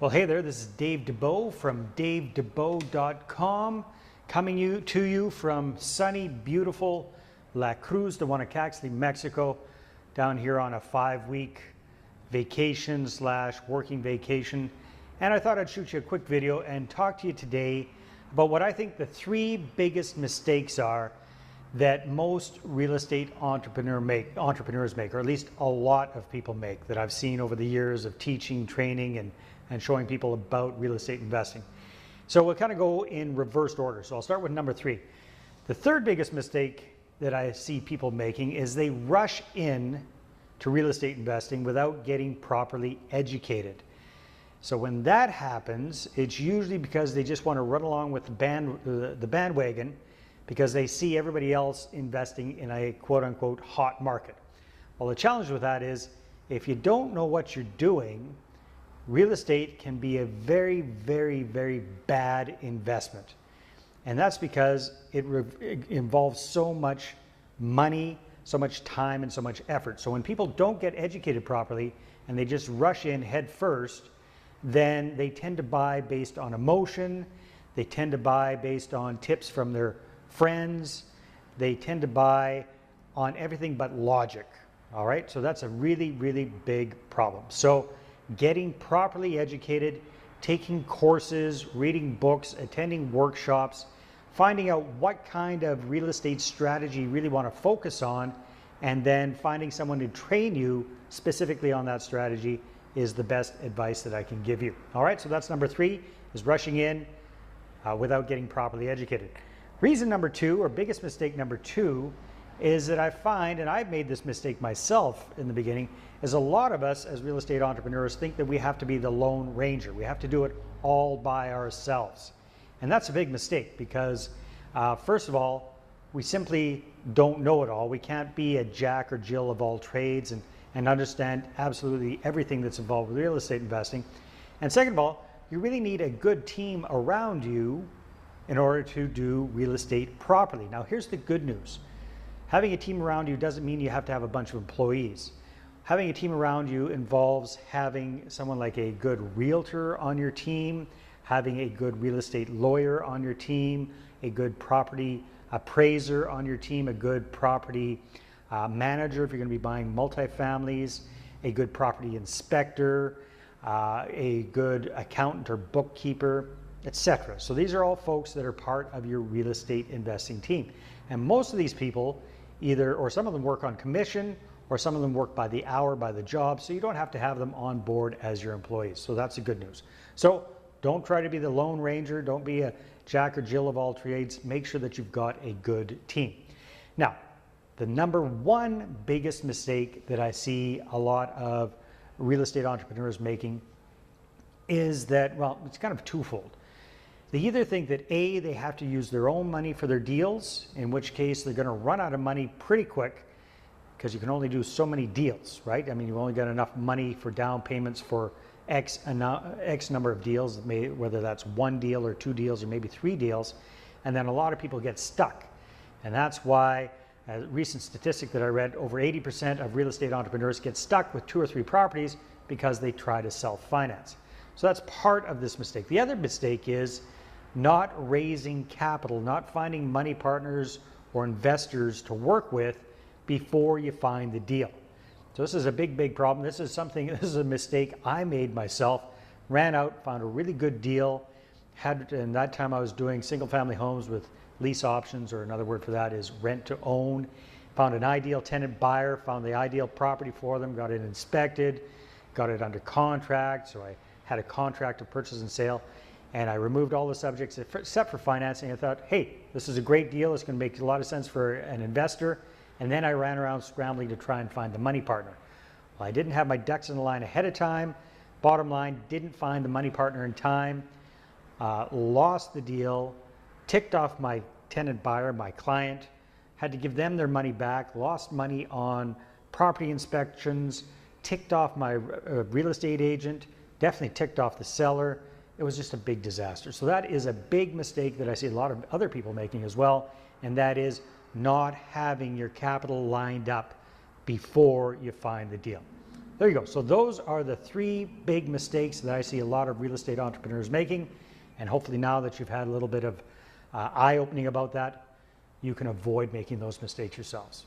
Well, hey there, this is Dave Dubeau from davedubeau.com, coming to you from sunny, beautiful La Cruz de Guanacaste, Mexico, down here on a 5-week vacation / working vacation. And I thought I'd shoot you a quick video and talk to you today about what I think the 3 biggest mistakes are that most real estate entrepreneurs make, or at least a lot of people make, that I've seen over the years of teaching, training, and showing people about real estate investing. So we'll kind of go in reversed order. So I'll start with number 3. The 3rd biggest mistake that I see people making is they rush in to real estate investing without getting properly educated. So when that happens, it's usually because they just want to run along with the bandwagon because they see everybody else investing in a quote-unquote hot market. Well, the challenge with that is if you don't know what you're doing, real estate can be a very, very, very bad investment. And that's because it involves so much money, so much time, and so much effort. So when people don't get educated properly and they just rush in head first, then they tend to buy based on emotion. They tend to buy based on tips from their friends. They tend to buy on everything but logic. All right, so that's a really, really big problem. So getting properly educated, taking courses, reading books, attending workshops, finding out what kind of real estate strategy you really want to focus on, and then finding someone to train you specifically on that strategy is the best advice that I can give you. All right, so that's number 3, is rushing in without getting properly educated. Reason number 2, or biggest mistake number 2, is that I find, and I've made this mistake myself in the beginning, is a lot of us as real estate entrepreneurs think that we have to be the lone ranger. We have to do it all by ourselves. And that's a big mistake because first of all, we simply don't know it all. We can't be a Jack or Jill of all trades and understand absolutely everything that's involved with real estate investing. And second of all, you really need a good team around you in order to do real estate properly. Now, here's the good news. Having a team around you doesn't mean you have to have a bunch of employees. Having a team around you involves having someone like a good realtor on your team, having a good real estate lawyer on your team, a good property appraiser on your team, a good property manager if you're going to be buying multifamilies, a good property inspector, a good accountant or bookkeeper, etc. So these are all folks that are part of your real estate investing team. And most of these people or some of them work on commission, or some of them work by the hour, by the job, so you don't have to have them on board as your employees. So that's the good news. So don't try to be the lone ranger. Don't be a Jack or Jill of all trades. Make sure that you've got a good team. Now, the number 1 biggest mistake that I see a lot of real estate entrepreneurs making is that, well, it's kind of twofold. They either think that A, they have to use their own money for their deals, in which case they're going to run out of money pretty quick because you can only do so many deals, right? I mean, you've only got enough money for down payments for X number of deals, whether that's 1 deal or 2 deals or maybe 3 deals, and then a lot of people get stuck. And that's why, a recent statistic that I read, over 80% of real estate entrepreneurs get stuck with 2 or 3 properties because they try to self-finance. So that's part of this mistake. The other mistake is not raising capital, not finding money partners or investors to work with before you find the deal. So this is a big, big problem. This is a mistake I made myself. Ran out, found a really good deal. And that time I was doing single family homes with lease options, or another word for that is rent to own. Found an ideal tenant buyer, found the ideal property for them, got it inspected, got it under contract. So I had a contract of purchase and sale. And I removed all the subjects except for financing. I thought, hey, this is a great deal. It's going to make a lot of sense for an investor. And then I ran around scrambling to try and find the money partner. Well, I didn't have my ducks in the line ahead of time. Bottom line, didn't find the money partner in time. Lost the deal. Ticked off my tenant buyer, my client. Had to give them their money back. Lost money on property inspections. Ticked off my real estate agent. Definitely ticked off the seller. It was just a big disaster. So that is a big mistake that I see a lot of other people making as well, and that is not having your capital lined up before you find the deal. There you go. So those are the 3 big mistakes that I see a lot of real estate entrepreneurs making. And hopefully now that you've had a little bit of eye-opening about that, you can avoid making those mistakes yourselves.